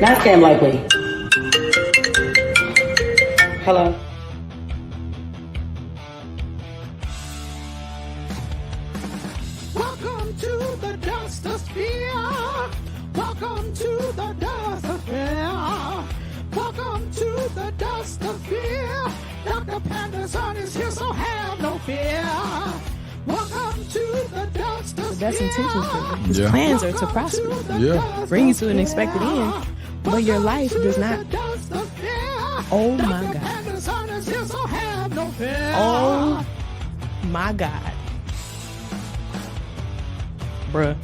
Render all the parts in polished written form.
Not scam likely. Hello. Welcome to the Dustosphere. Welcome to the Dustosphere. Welcome to the Dustosphere. Dr. Panderson is here, so have no fear. Welcome to the Dustosphere. The best intentions for you. His plans are to prosper. Bring you to an expected end. But your life does not. Oh my God. Oh my God. Bruh.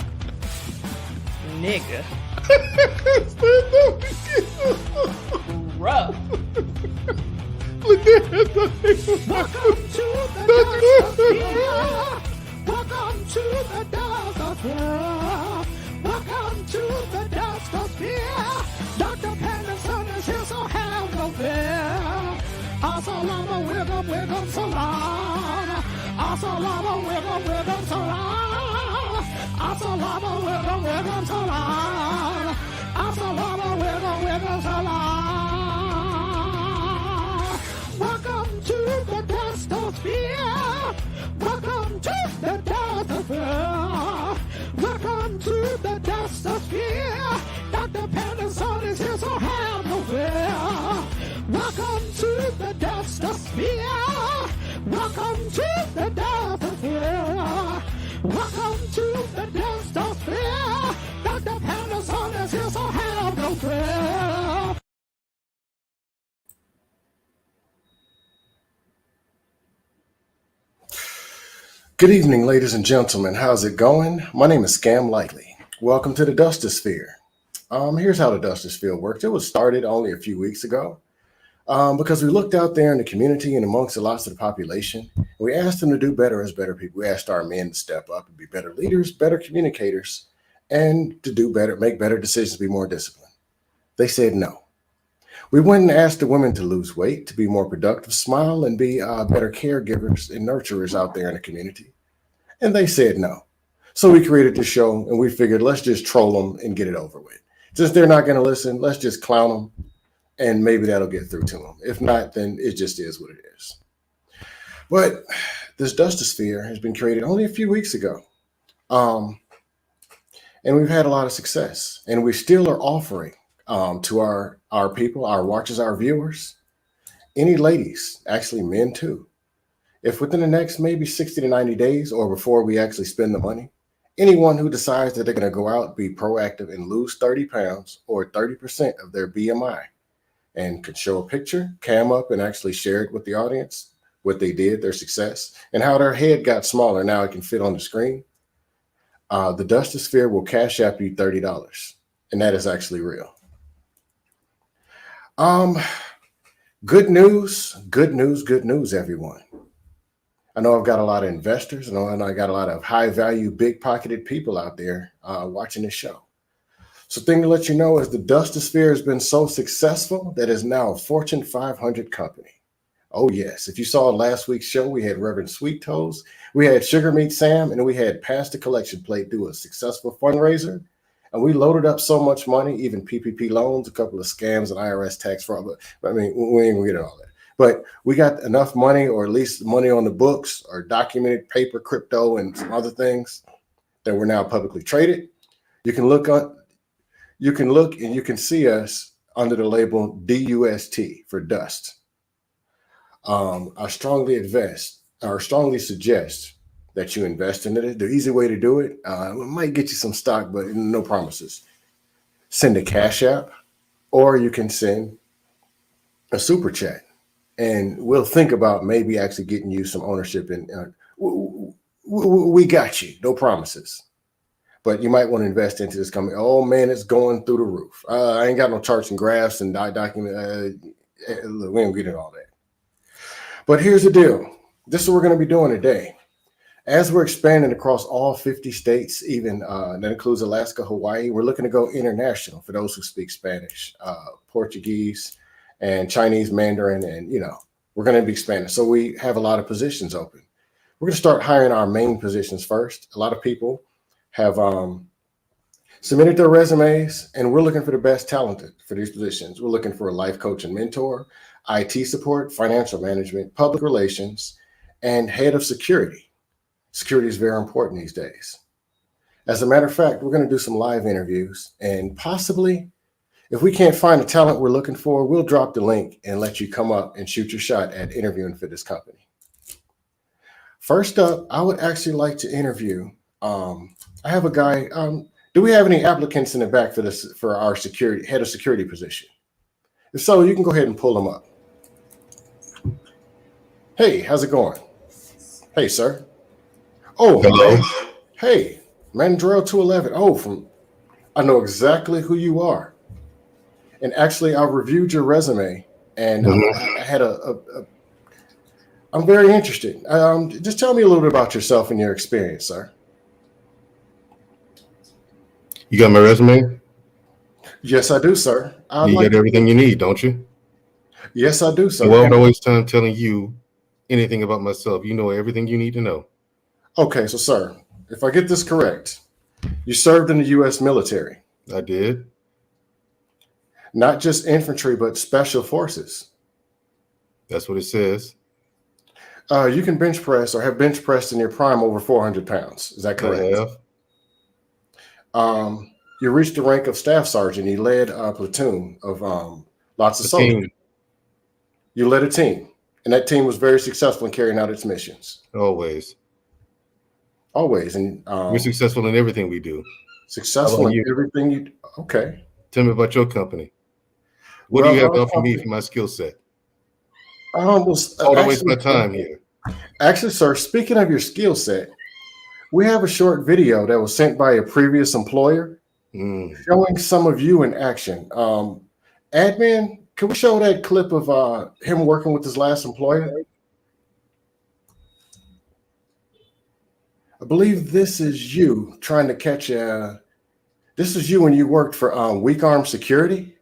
Nigga. Rough. Look at that. Welcome to the Dustosphere. Welcome to the Dustosphere. Welcome to the Dustosphere. Dr. Panderson is here, so have no fear. Assalamu alaikum, salam. Assalamu alaikum, salam. Assalamu alaikum, salam. Assalamu alaikum, salam. Welcome to the Dustosphere. Welcome to the Dustosphere. Welcome to the Dustosphere. Dr. Panderson is here, so have no fear. Welcome to the Dustosphere. Welcome to the Dustosphere. Welcome to the Dustosphere. Dr. Panderson is here, so have no fear. Good evening, ladies and gentlemen. How's it going? My name is Scam Likely. Welcome to the Dustosphere. Here's how the Dustosphere works. It was started only a few weeks ago because we looked out there in the community and amongst the lots of the population. We asked them to do better as better people. We asked our men to step up and be better leaders, better communicators, and to do better, make better decisions, be more disciplined. They said no. We went and asked the women to lose weight, to be more productive, smile, and be better caregivers and nurturers out there in the community. And they said no. So we created this show, and we figured let's just troll them and get it over with. Since they're not going to listen, let's just clown them, and maybe that'll get through to them. If not, then it just is what it is. But this Dustosphere has been created only a few weeks ago. And we've had a lot of success, and we still are offering to our people, our watchers, our viewers, any ladies, actually men too. If within the next maybe 60 to 90 days or before we actually spend the money, anyone who decides that they're going to go out, be proactive and lose 30 pounds or 30% of their BMI and could show a picture, cam up and actually share it with the audience, what they did, their success, and how their head got smaller. Now it can fit on the screen. The Dustosphere will cash app you $30. And that is actually real. Good news, everyone. I know I've got a lot of investors, and I got a lot of high value, big pocketed people out there watching this show. So thing to let you know is the Dustosphere has been so successful that is now a Fortune 500 company. Oh yes, if you saw last week's show, we had Reverend Sweet Toes, we had Sugar Meat Sam, and we had Pastor Collection Plate do a successful fundraiser. And we loaded up so much money, even PPP loans, a couple of scams and IRS tax fraud. But I mean, we ain't gonna get all that. But we got enough money, or at least money on the books, or documented paper, crypto, and some other things that we're now publicly traded. You can look and you can see us under the label DUST for Dust. I strongly suggest that you invest in it. The easy way to do it, it might get you some stock, but no promises. Send a Cash App, or you can send a super chat, and we'll think about maybe actually getting you some ownership in. We got you, no promises, but you might want to invest into this company. Oh man, it's going through the roof. I ain't got no charts and graphs and document. We don't get into all that. But here's the deal. This is what we're going to be doing today. As we're expanding across all 50 states, even that includes Alaska, Hawaii, we're looking to go international for those who speak Spanish, Portuguese, and Chinese, Mandarin, and we're going to be expanding. So we have a lot of positions open. We're going to start hiring our main positions first. A lot of people have submitted their resumes, and we're looking for the best talented for these positions. We're looking for a life coach and mentor, IT support, financial management, public relations, and head of security. Security is very important these days. As a matter of fact, we're going to do some live interviews, and possibly, if we can't find the talent we're looking for, we'll drop the link and let you come up and shoot your shot at interviewing for this company. First up, I would actually like to interview. I have a guy. Do we have any applicants in the back for our head of security position? If so, you can go ahead and pull them up. Hey, how's it going? Hey, sir. Oh, hello. Hey, Mandrell 211. Oh, I know exactly who you are. And actually, I reviewed your resume, and I had I'm very interested. Just tell me a little bit about yourself and your experience, sir. You got my resume? Yes, I do, sir. You got everything you need, don't you? Yes, I do, sir. Well, I don't waste time telling you anything about myself. You know everything you need to know. Okay, so, sir, if I get this correct, you served in the U.S. military. I did. Not just infantry, but special forces. That's what it says. You can bench press or have bench pressed in your prime over 400 pounds. Is that correct? I have. You reached the rank of staff sergeant. You led a platoon of lots of soldiers. You led a team, and that team was very successful in carrying out its missions. Always. And we're successful in everything we do. Successful in everything you do. Okay. Tell me about your company. What do you have to offer me for my skill set? I don't waste my time here. Actually, sir, speaking of your skill set, we have a short video that was sent by a previous employer showing some of you in action. Admin, can we show that clip of him working with his last employer? I believe this is you trying to catch this is you when you worked for Weak Arm Security.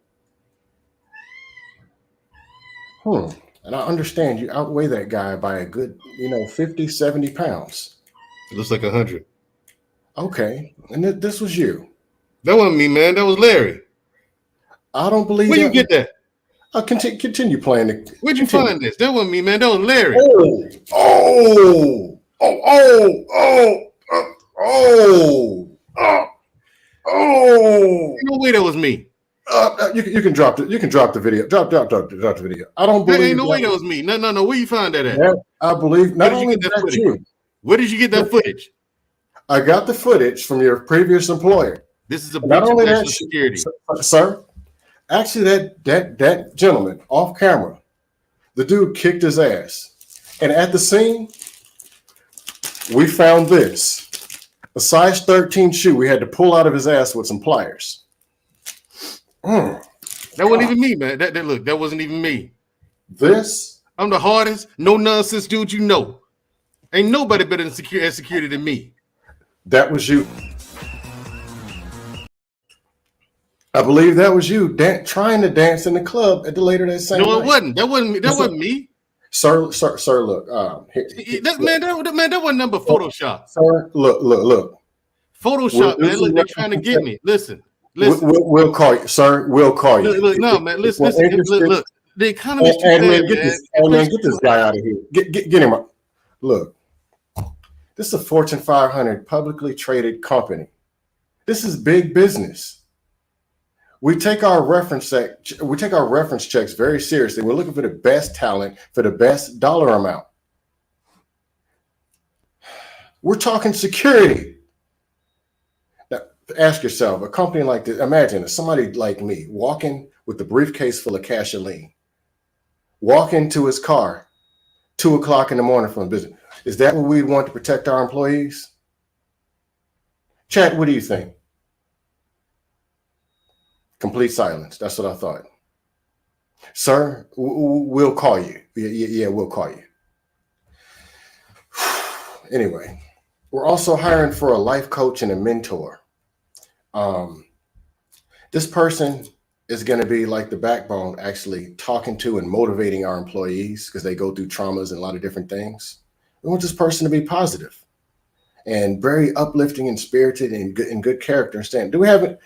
And I understand you outweigh that guy by a good, 50, 70 pounds. It looks like 100. Okay. And this was you. That wasn't me, man. That was Larry. I don't believe Where'd you get that? I'll continue playing it. Where'd you find this? That wasn't me, man. That was Larry. No way that was me. You can drop it. You can drop the video. Drop the video. I don't believe. There ain't no way that was me. No. Where you find that at? Yeah, I believe. Not only that you. Where did you get that footage? I got the footage from your previous employer. This is a breach of national security, sir. Actually, that gentleman off camera, the dude kicked his ass, and at the scene, we found this. A size 13 shoe we had to pull out of his ass with some pliers. That wasn't even me, man. That wasn't even me. I'm the hardest, no nonsense dude you know. Ain't nobody better than security than me. That was you. I believe that was you trying to dance in the club at the later that same night. No, it wasn't. That wasn't me. Sir, look. That wasn't number Photoshop. Sir, look. Photoshop, man. Look, they're trying to get me. Listen. We'll call you, sir. We'll call you. Look, no, man. Listen. Look. The economy is too bad, man. Get this guy out of here. Get him up. Look, this is a Fortune 500 publicly traded company. This is big business. We take our reference checks very seriously. We're looking for the best talent for the best dollar amount. We're talking security. Now, ask yourself, a company like this, imagine somebody like me walking with the briefcase full of cash and lean, walk into his car, 2 o'clock in the morning from business. Is that what we want to protect our employees? Chat, what do you think? Complete silence. That's what I thought. Sir, we'll call you. Yeah, we'll call you. Anyway, we're also hiring for a life coach and a mentor. This person is going to be like the backbone, actually talking to and motivating our employees because they go through traumas and a lot of different things. We want this person to be positive. and very uplifting and spirited and good character and stand. Do we have it?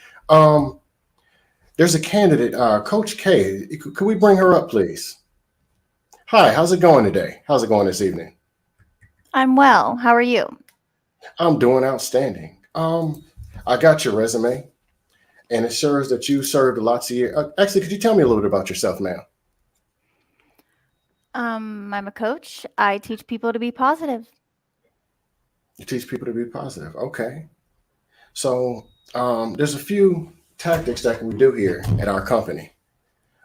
There's a candidate, Coach K. Could we bring her up, please? Hi, how's it going today? How's it going this evening? I'm well. How are you? I'm doing outstanding. I got your resume, and it shows that you served lots of years. Actually, could you tell me a little bit about yourself, ma'am? I'm a coach. I teach people to be positive. You teach people to be positive. Okay. So there's a few tactics that we do here at our company.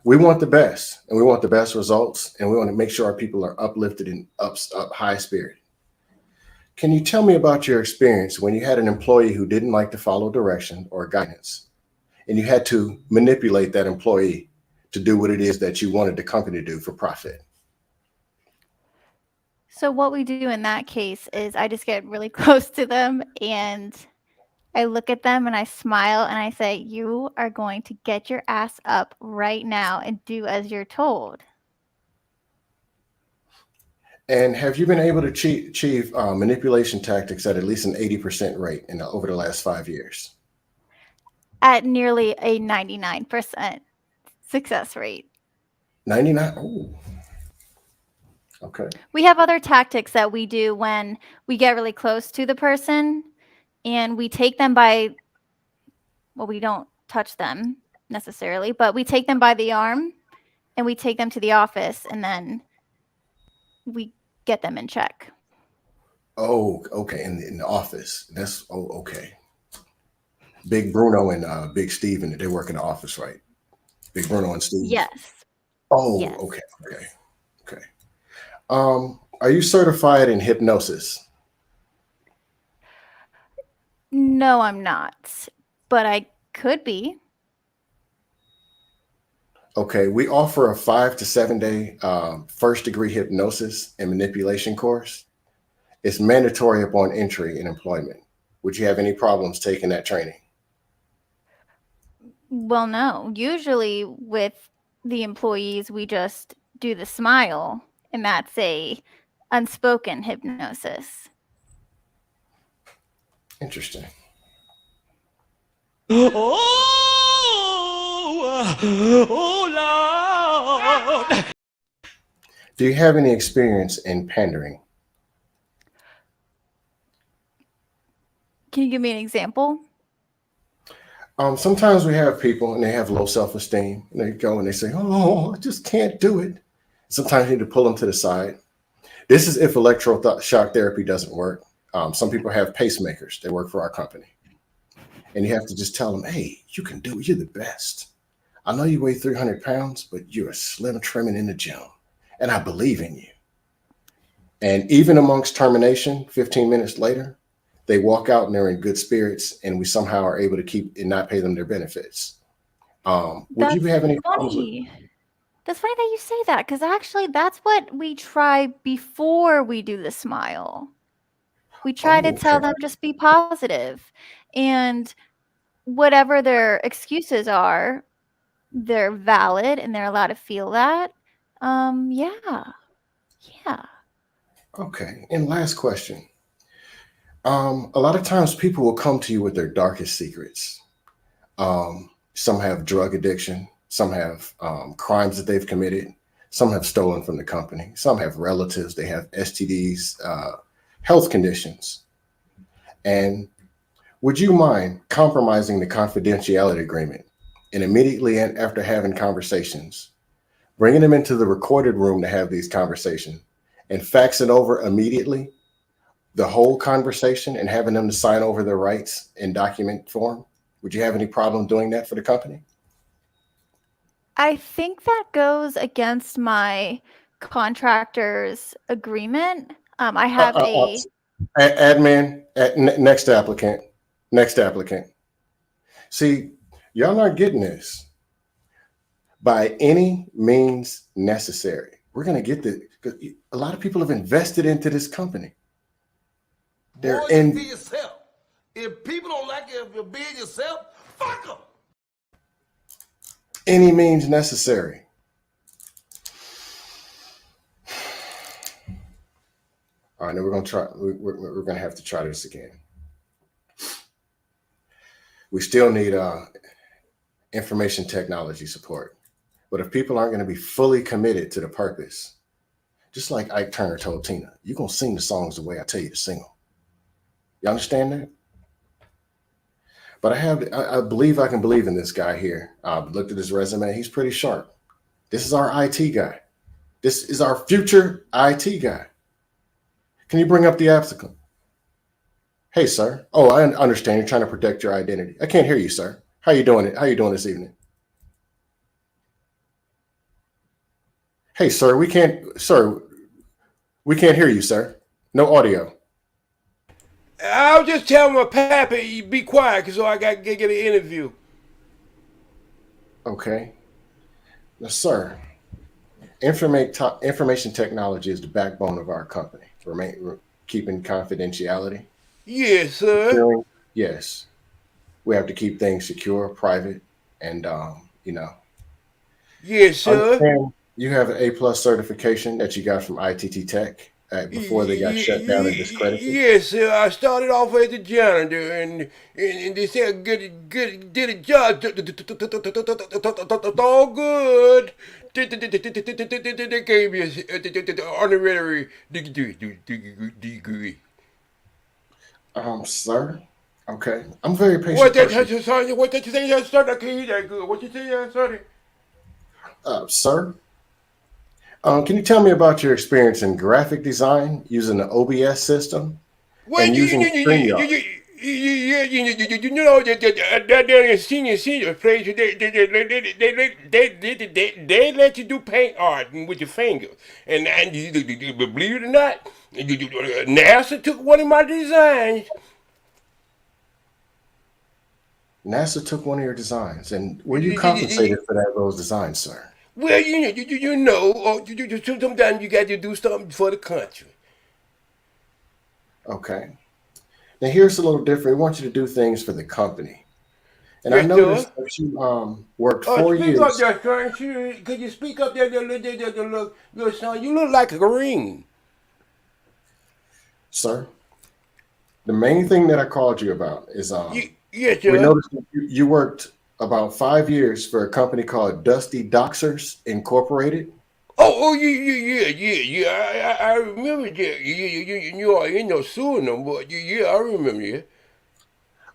We want the best, and we want the best results, and we want to make sure our people are uplifted and up high spirited. Can you tell me about your experience when you had an employee who didn't like to follow direction or guidance, and you had to manipulate that employee to do what it is that you wanted the company to do for profit? So what we do in that case is I just get really close to them and I look at them and I smile and I say, you are going to get your ass up right now and do as you're told. And have you been able to achieve manipulation tactics at least an 80% rate over the last 5 years? At nearly a 99% success rate. 99? Oh. Okay. We have other tactics that we do when we get really close to the person and we take them by, well, we don't touch them necessarily, but we take them by the arm and we take them to the office and then we get them in check. Oh, okay. In the office. That's, oh, okay. Big Bruno and Big Steven, they work in the office, right? Big Bruno and Steve. Yes. Oh, yes. Okay. Are you certified in hypnosis? No, I'm not, but I could be. Okay, we offer a 5 to 7 day first degree hypnosis and manipulation course. It's mandatory upon entry in employment. Would you have any problems taking that training? Well, no. Usually with the employees, we just do the smile, and that's a unspoken hypnosis. Interesting. Oh, Lord. Do you have any experience in pandering? Can you give me an example? Sometimes we have people and they have low self-esteem and they go and they say, oh, I just can't do it. Sometimes you need to pull them to the side. This is if electroshock therapy doesn't work. Some people have pacemakers. They work for our company. And you have to just tell them, hey, you can do it. You're the best. I know you weigh 300 pounds, but you're a slim trimming in the gym. And I believe in you. And even amongst termination, 15 minutes later, they walk out and they're in good spirits, and we somehow are able to keep and not pay them their benefits. Would you have any problems with? That's funny that you say that, because actually that's what we try before we do the smile. We try to tell them just be positive, and whatever their excuses are, they're valid and they're allowed to feel that. Yeah. Okay. And last question. A lot of times people will come to you with their darkest secrets. Some have drug addiction. Some have crimes that they've committed. Some have stolen from the company. Some have relatives. They have STDs, health conditions. And would you mind compromising the confidentiality agreement and immediately after having conversations, bringing them into the recorded room to have these conversations and faxing over immediately the whole conversation and having them to sign over their rights in document form? Would you have any problem doing that for the company? I think that goes against my contractor's agreement. I have admin, next applicant. See, y'all aren't getting this. By any means necessary. We're going to get a lot of people have invested into this company. They're in. Be yourself. If people don't like it, if you're being yourself, fuck them. Any means necessary. All right, now we're gonna try. We're gonna have to try this again. We still need information technology support, but if people aren't going to be fully committed to the purpose, just like Ike Turner told Tina, you're gonna sing the songs the way I tell you to sing them. You understand that? But I believe I can believe in this guy here. I looked at his resume. He's pretty sharp. This is our IT guy. This is our future IT guy. Can you bring up the applicant? Hey, sir. Oh, I understand. You're trying to protect your identity. I can't hear you, sir. How you doing it? How you doing this evening? Hey, sir, we can't hear you, sir. No audio. I was just telling my pappy, be quiet, so I got to get an interview. Okay. Now, sir, information technology is the backbone of our company. Keeping confidentiality. Yes, sir. Yes. We have to keep things secure, private, and, Yes, sir. You have an A+ certification that you got from ITT Tech before they got shut down and discredited. Yes, sir. I started off as a janitor, and they said good did a job. All good. They gave me an honorary degree. Sir. Okay. I'm very patient. What did you say? What did you say? I started. I can't hear that good. What you say? I started. Sir. Can you tell me about your experience in graphic design using the OBS system and using StreamYard? You know that senior place they let you do paint art with your fingers, and believe it or not, NASA took one of my designs. NASA took one of your designs, and were you compensated for those designs, sir? Well, sometimes you got to do something for the country. Okay. Now here's a little different. We want you to do things for the company. And I noticed that you worked 4 years. Speak up there, son. Could you speak up there, little son? You look like a green. Sir, the main thing that I called you about is yes, sir. we noticed that you worked about 5 years for a company called Dustosphere Incorporated. Yeah. I remember that. You are in no suing them, but yeah, I remember that.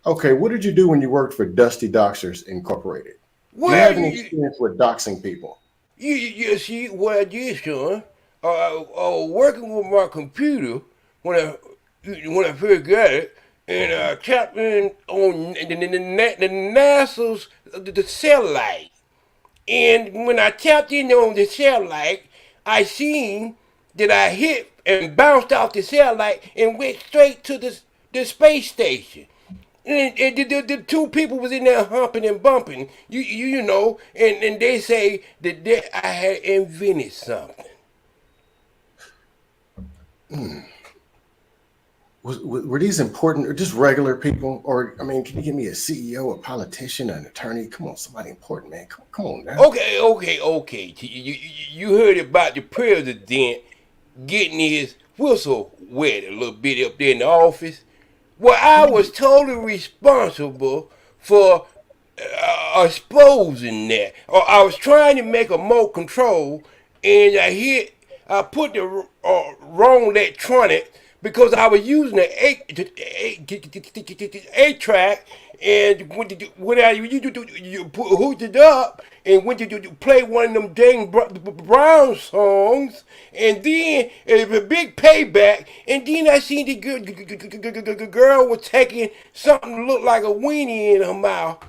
Okay, what did you do when you worked for Dustosphere Incorporated? Well, do you have any experience with doxing people? You see what I did, son? Working with my computer when I first got it, and I tapped in on the NASA's the satellite. And when I tapped in on the satellite, I seen that I hit and bounced off the satellite and went straight to the space station. And the two people was in there humping and bumping, you know, and they say that I had invented something. Were these important or just regular people? Or, I mean, can you give me a CEO, a politician, an attorney? Come on, somebody important, man. Come on now. Okay. You heard about the president getting his whistle wet a little bit up there in the office? Well, I was totally responsible for exposing that. Or I was trying to make a remote control, and I put the wrong electronic, because I was using the 8-track, and when you hooked it up, and when you play one of them dang Brown songs, and then it was a big payback, and then I seen the girl was taking something that looked like a weenie in her mouth.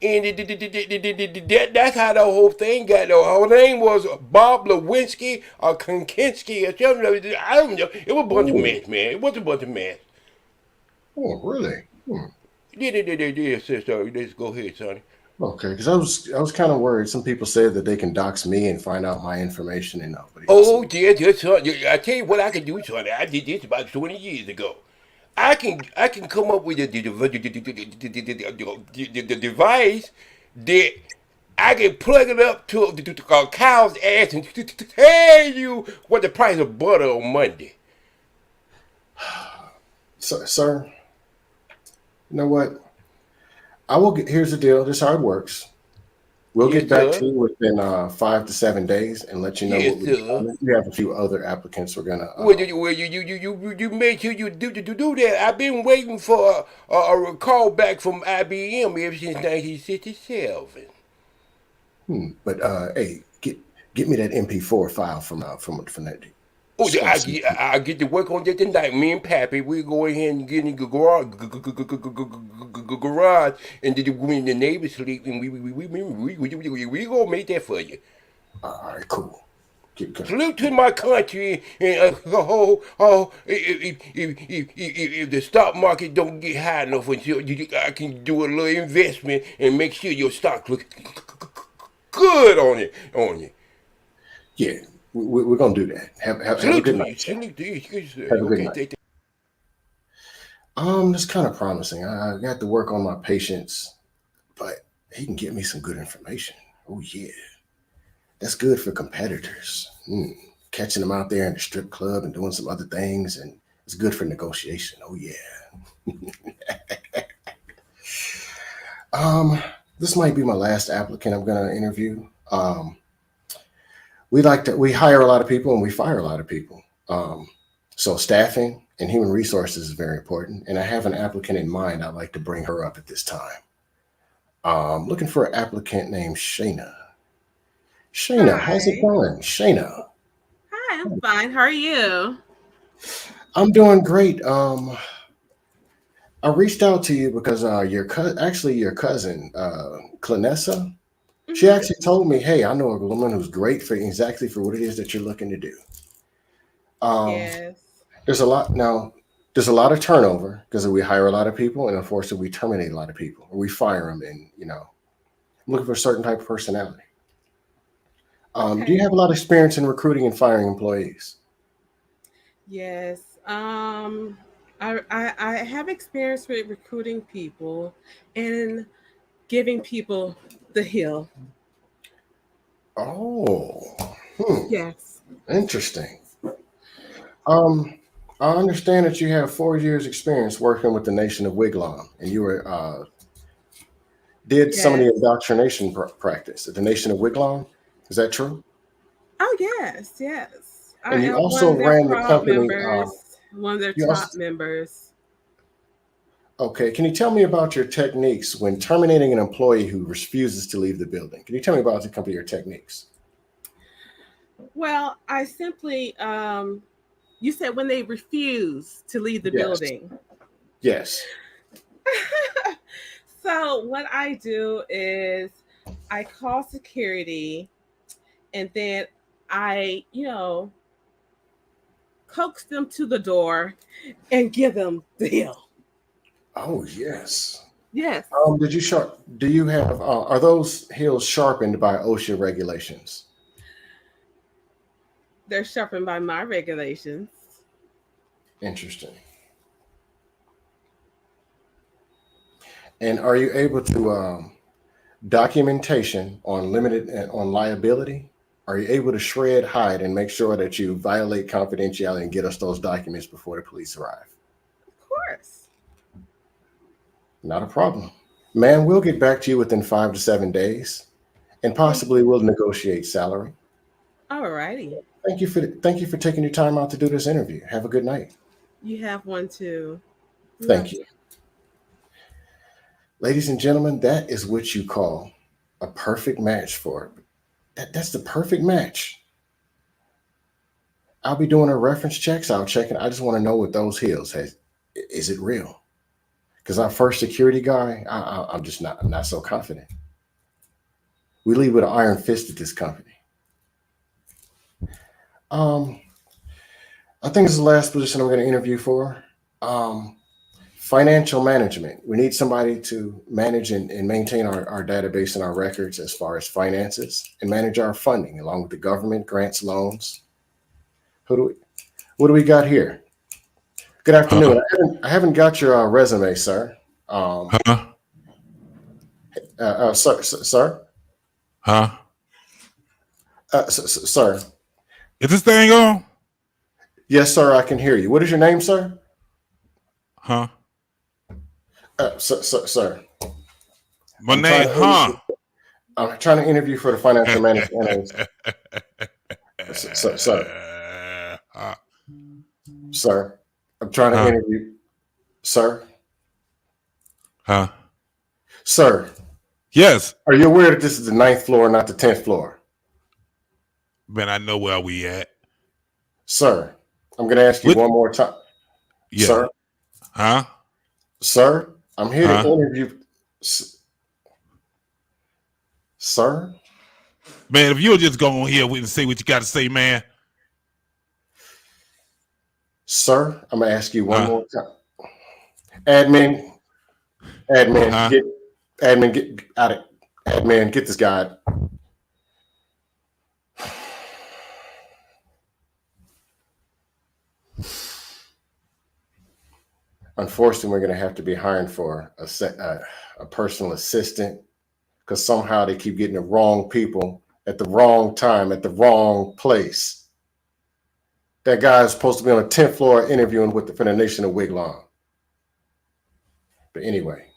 And that's how the whole thing got. Her name was Bob Lewinsky or Konkinski or something. I don't know. It was a bunch of mess, man. It was a bunch of mess. Oh, really? Yeah, sister. Let's go ahead, sonny. Okay, because I was kind of worried. Some people said that they can dox me and find out my information and nobody. Oh, yeah, son. I tell you what I can do, son. I did this about 20 years ago. I can come up with the device that I can plug it up to a cow's ass and tell you what the price of butter on Monday. Sir, you know what? Here's the deal. This is how it works. We'll get back to you within 5 to 7 days and let you know what we do. We have a few other applicants we're gonna. You make sure you do that. I've been waiting for a call back from IBM ever since 1967. But hey, get me that MP4 file from that. Oh, I get to work on that tonight. Me and Pappy, we go ahead and get in the garage, and when the neighbors sleep, and we gonna make that for you. All right, cool. Salute to my country, and if the stock market don't get high enough until I can do a little investment and make sure your stock looks good on you. Yeah. We're going to do that. Have a good night. Have a good night. That's kind of promising. I got to work on my patience, but he can get me some good information. Oh, yeah. That's good for competitors. Catching them out there in the strip club and doing some other things, and it's good for negotiation. Oh, yeah. This might be my last applicant I'm going to interview. We hire a lot of people and we fire a lot of people. So staffing and human resources is very important. And I have an applicant in mind. I'd like to bring her up at this time. Looking for an applicant named Shayna. Shayna, hi. How's it going? Shayna. Hi, I'm fine. How are you? I'm doing great. I reached out to you because your cousin, Clanessa, she actually told me, hey, I know a woman who's great for what it is that you're looking to do. Yes. There's a lot of turnover because we hire a lot of people, and unfortunately we terminate a lot of people, or we fire them, and I'm looking for a certain type of personality. Okay. Do you have a lot of experience in recruiting and firing employees? Yes. I have experience with recruiting people and giving people the hill. Oh. Yes. Interesting. I understand that you have 4 years experience working with the Nation of Wigwam, and you were did some of the indoctrination practice at the Nation of Wigwam. Is that true? Oh, yes. And you also ran the company. One of their top members. Okay. Can you tell me about your techniques when terminating an employee who refuses to leave the building? Can you tell me about a couple of your techniques? Well, I simply, you said when they refuse to leave the building. Yes. So what I do is I call security, and then I, coax them to the door and give them the hill. Oh, yes. Yes. Do you have, are those hills sharpened by OSHA regulations? They're sharpened by my regulations. Interesting. And are you able to documentation on liability? Are you able to shred, hide, and make sure that you violate confidentiality and get us those documents before the police arrive? Of course. Not a problem. Man, we'll get back to you within 5 to 7 days, and possibly we'll negotiate salary. All righty. Thank you for taking your time out to do this interview. Have a good night. You have one too. Thank you. Ladies and gentlemen, that is what you call a perfect match for it. That's the perfect match. I'll be doing a reference checks. I'll check it. I just want to know what those heels has. Is it real? Because our first security guy, I'm just not so confident. We lead with an iron fist at this company. I think this is the last position I'm going to interview for. Financial management. We need somebody to manage and maintain our database and our records as far as finances, and manage our funding along with the government, grants, loans. What do we got here? Good afternoon. I haven't got your resume, sir. Sir? Huh? Sir. Is this thing on? Yes, sir. I can hear you. What is your name, sir? Huh? Sir. My name, huh? I'm trying to interview for the financial management analyst. Sir, I'm trying to interview. Sir. Huh? Sir. Yes. Are you aware that this is the 9th floor, not the 10th floor? Man, I know where we at. Sir, I'm going to ask you one more time. Yeah. Sir. Huh? Sir, I'm here to interview. Sir? Man, if you'll just go on here and say what you got to say, man. Sir, I'm going to ask you one more time. Admin, get out of admin, get this guy. Unfortunately, we're going to have to be hiring for a personal assistant because somehow they keep getting the wrong people at the wrong time, at the wrong place. That guy is supposed to be on the 10th floor interviewing with the Nation of Wigwam. But anyway,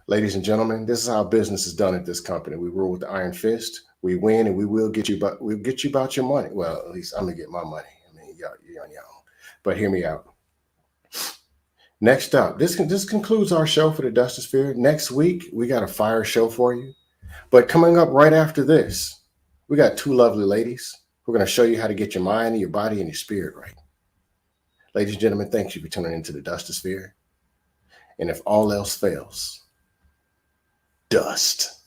ladies and gentlemen, this is how business is done at this company. We rule with the iron fist. We win, and we will get you, but we'll get you about your money. Well, at least I'm gonna get my money. I mean, y'all. But hear me out. Next up, this concludes our show for the Dustosphere. Next week, we got a fire show for you. But coming up right after this, we got two lovely ladies who are going to show you how to get your mind and your body and your spirit right. Ladies and gentlemen, thank you for tuning into the Dustosphere. And if all else fails, dust.